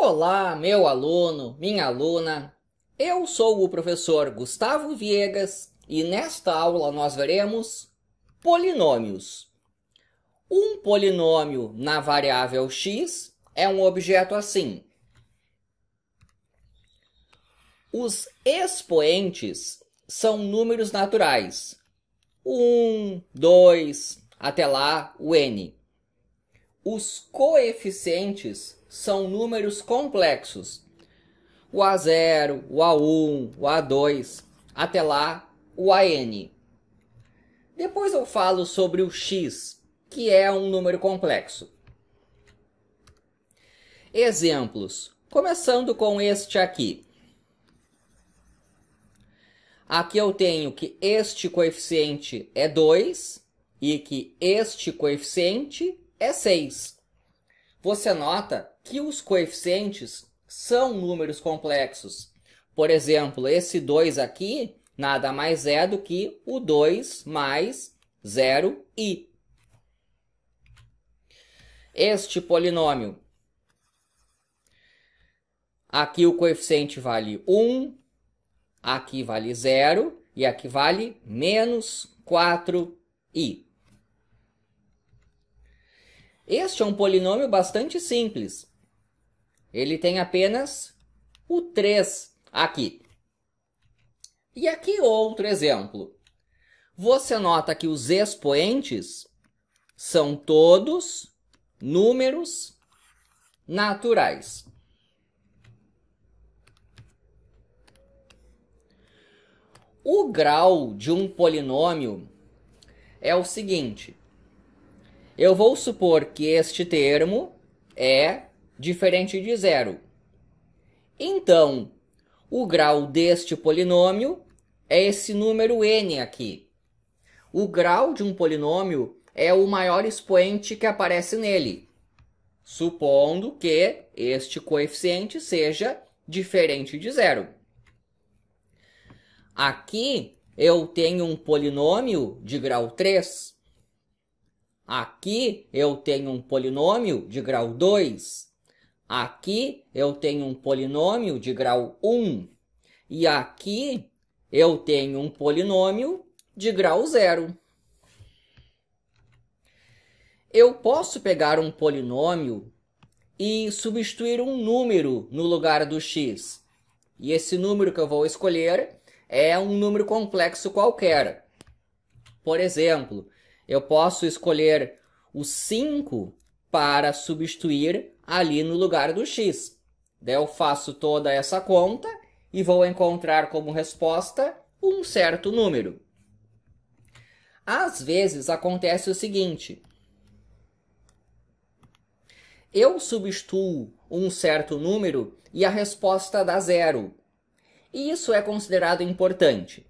Olá, meu aluno, minha aluna. Eu sou o professor Gustavo Viegas e nesta aula nós veremos polinômios. Um polinômio na variável x é um objeto assim. Os expoentes são números naturais. 1, 2, até lá o n. Os coeficientes são números complexos. O A0, o A1, o A2, até lá o AN. Depois eu falo sobre o x, que é um número complexo. Exemplos, começando com este aqui. Aqui eu tenho que este coeficiente é 2 e que este coeficiente é 6. Você nota que os coeficientes são números complexos. Por exemplo, esse 2 aqui nada mais é do que o 2 mais 0i. Este polinômio, aqui o coeficiente vale 1, aqui vale 0 e aqui vale menos 4i. Este é um polinômio bastante simples. Ele tem apenas o 3 aqui. E aqui outro exemplo. Você nota que os expoentes são todos números naturais. O grau de um polinômio é o seguinte. Eu vou supor que este termo é diferente de 0. Então, o grau deste polinômio é esse número n aqui. O grau de um polinômio é o maior expoente que aparece nele, supondo que este coeficiente seja diferente de 0. Aqui eu tenho um polinômio de grau 3. Aqui eu tenho um polinômio de grau 2. Aqui eu tenho um polinômio de grau 1. E aqui eu tenho um polinômio de grau 0. Eu posso pegar um polinômio e substituir um número no lugar do x. E esse número que eu vou escolher é um número complexo qualquer. Por exemplo, eu posso escolher o 5 para substituir ali no lugar do x. Daí eu faço toda essa conta e vou encontrar como resposta um certo número. Às vezes acontece o seguinte. Eu substituo um certo número e a resposta dá 0. E isso é considerado importante.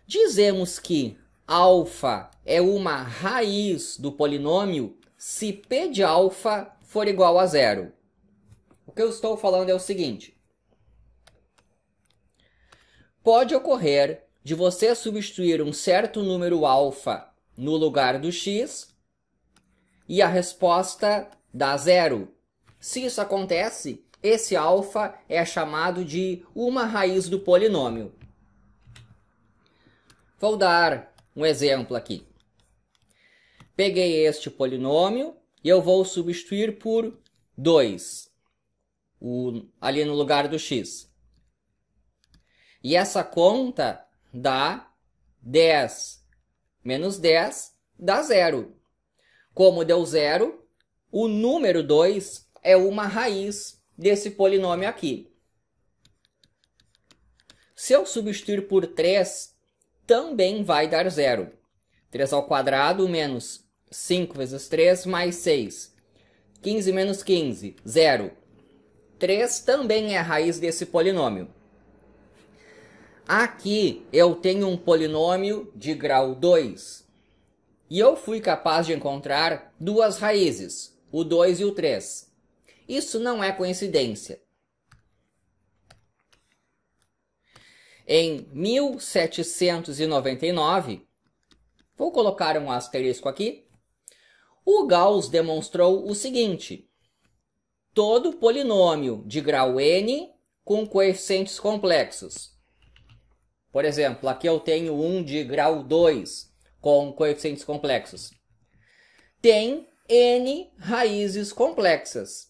Dizemos que alfa é uma raiz do polinômio se p de alfa for igual a 0. O que eu estou falando é o seguinte. Pode ocorrer de você substituir um certo número alfa no lugar do x e a resposta dá 0. Se isso acontece, esse alfa é chamado de uma raiz do polinômio. Vou dar um exemplo aqui. Peguei este polinômio e eu vou substituir por 2, ali no lugar do x. E essa conta dá 10 menos 10 dá 0. Como deu 0, o número 2 é uma raiz desse polinômio aqui. Se eu substituir por 3, também vai dar 0. 3 ao quadrado menos 5 vezes 3 mais 6. 15 menos 15, 0. 3 também é a raiz desse polinômio. Aqui eu tenho um polinômio de grau 2. E eu fui capaz de encontrar duas raízes, o 2 e o 3. Isso não é coincidência. Em 1799, vou colocar um asterisco aqui, o Gauss demonstrou o seguinte. todo polinômio de grau n com coeficientes complexos. Por exemplo, aqui eu tenho um de grau 2 com coeficientes complexos. Tem n raízes complexas.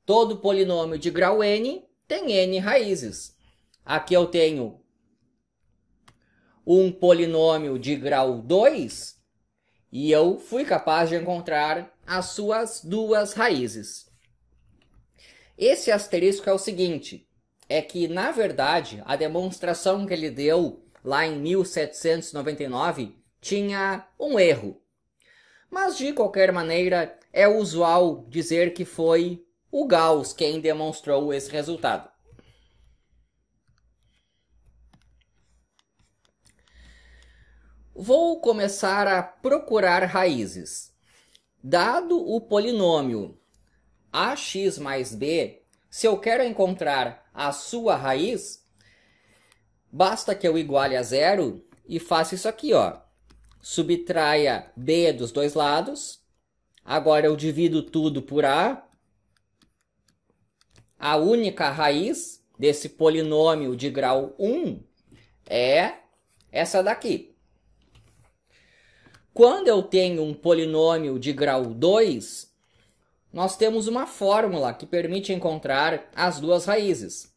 Todo polinômio de grau n tem n raízes. Aqui eu tenho um polinômio de grau 2 e eu fui capaz de encontrar as suas duas raízes. Esse asterisco é o seguinte, é que, na verdade, a demonstração que ele deu lá em 1799 tinha um erro. Mas, de qualquer maneira, é usual dizer que foi o Gauss quem demonstrou esse resultado. Vou começar a procurar raízes. Dado o polinômio ax mais b, se eu quero encontrar a sua raiz, basta que eu iguale a zero e faça isso aqui, ó. Subtraia b dos dois lados. Agora eu divido tudo por a. A única raiz desse polinômio de grau 1 é essa daqui. Quando eu tenho um polinômio de grau 2, nós temos uma fórmula que permite encontrar as duas raízes.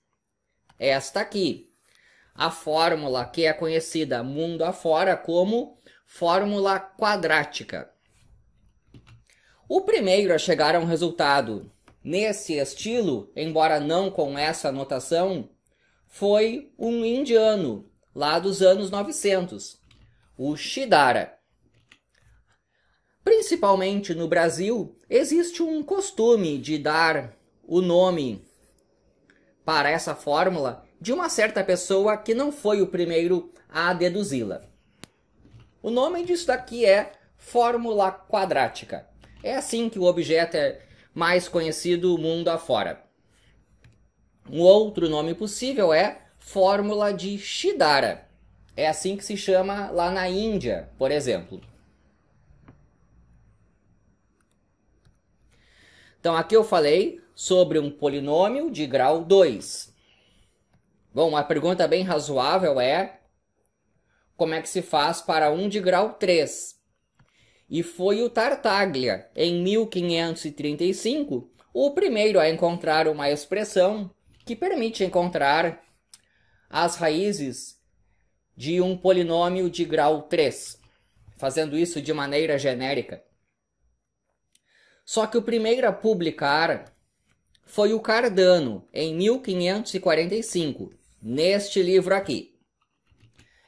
Esta aqui. A fórmula que é conhecida mundo afora como fórmula quadrática. O primeiro a chegar a um resultado nesse estilo, embora não com essa notação, foi um indiano, lá dos anos 900, o Shidara. Principalmente no Brasil, existe um costume de dar o nome para essa fórmula de uma certa pessoa que não foi o primeiro a deduzi-la. O nome disso daqui é fórmula quadrática. É assim que o objeto é mais conhecido mundo afora. Um outro nome possível é fórmula de Shidara. É assim que se chama lá na Índia, por exemplo. Então, aqui eu falei sobre um polinômio de grau 2. Bom, uma pergunta bem razoável é como é que se faz para um de grau 3? E foi o Tartaglia, em 1535, o primeiro a encontrar uma expressão que permite encontrar as raízes de um polinômio de grau 3, fazendo isso de maneira genérica. Só que o primeiro a publicar foi o Cardano, em 1545, neste livro aqui.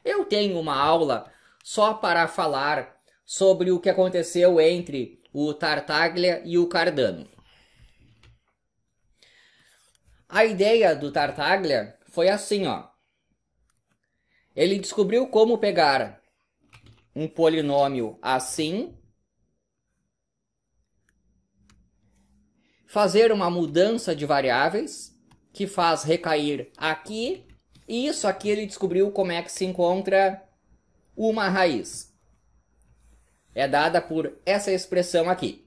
Eu tenho uma aula só para falar sobre o que aconteceu entre o Tartaglia e o Cardano. A ideia do Tartaglia foi assim, ó. Ele descobriu como pegar um polinômio assim, fazer uma mudança de variáveis, que faz recair aqui, e isso aqui ele descobriu como é que se encontra uma raiz. É dada por essa expressão aqui.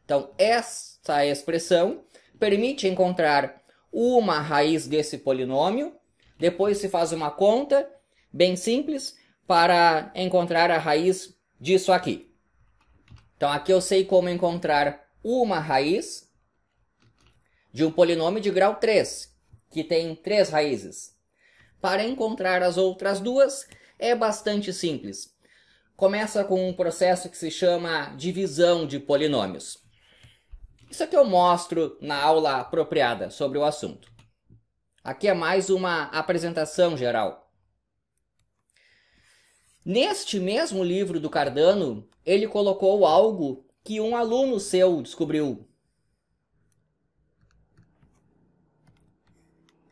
Então, essa expressão permite encontrar uma raiz desse polinômio, depois se faz uma conta bem simples para encontrar a raiz disso aqui. Então, aqui eu sei como encontrar uma raiz de um polinômio de grau 3, que tem 3 raízes. Para encontrar as outras duas, é bastante simples. Começa com um processo que se chama divisão de polinômios. Isso aqui eu mostro na aula apropriada sobre o assunto. Aqui é mais uma apresentação geral. Neste mesmo livro do Cardano, ele colocou algo que um aluno seu descobriu.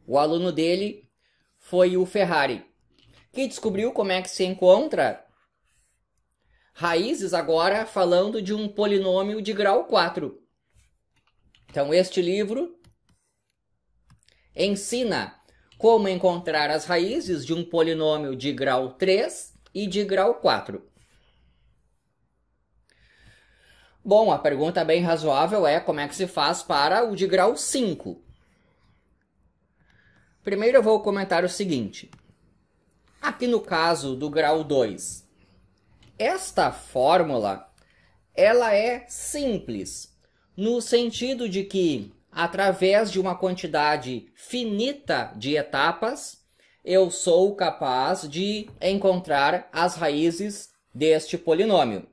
O aluno dele foi o Ferrari, que descobriu como é que se encontra raízes agora falando de um polinômio de grau 4. Então, este livro ensina como encontrar as raízes de um polinômio de grau 3 e de grau 4. Bom, a pergunta bem razoável é como é que se faz para o de grau 5. Primeiro eu vou comentar o seguinte. Aqui no caso do grau 2, esta fórmula ela é simples, no sentido de que, através de uma quantidade finita de etapas, eu sou capaz de encontrar as raízes deste polinômio.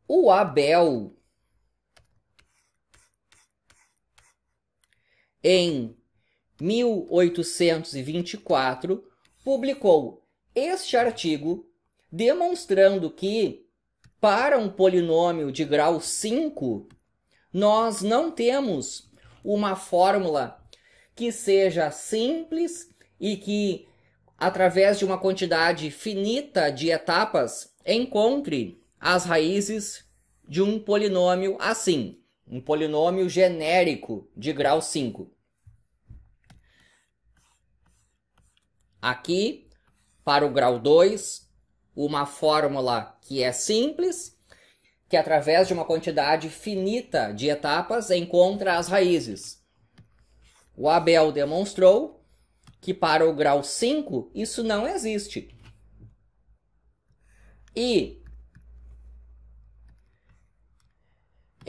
O Abel, em 1824, publicou este artigo demonstrando que, para um polinômio de grau 5, nós não temos uma fórmula que seja simples e que, através de uma quantidade finita de etapas, encontre as raízes de um polinômio assim, um polinômio genérico de grau 5. Aqui, para o grau 2, uma fórmula que é simples, que através de uma quantidade finita de etapas encontra as raízes. O Abel demonstrou que para o grau 5 isso não existe. E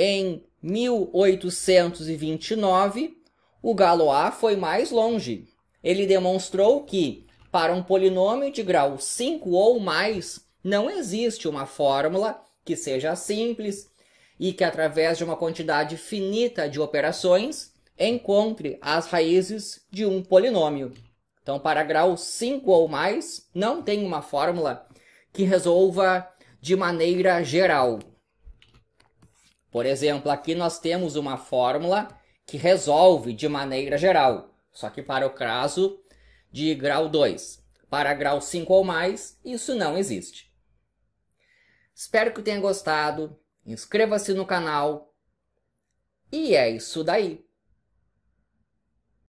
em 1829, o Galois foi mais longe. Ele demonstrou que, para um polinômio de grau 5 ou mais, não existe uma fórmula que seja simples e que, através de uma quantidade finita de operações, encontre as raízes de um polinômio. Então, para grau 5 ou mais, não tem uma fórmula que resolva de maneira geral. Por exemplo, aqui nós temos uma fórmula que resolve de maneira geral, só que para o caso de grau 2. Para grau 5 ou mais, isso não existe. Espero que tenha gostado, inscreva-se no canal e é isso daí.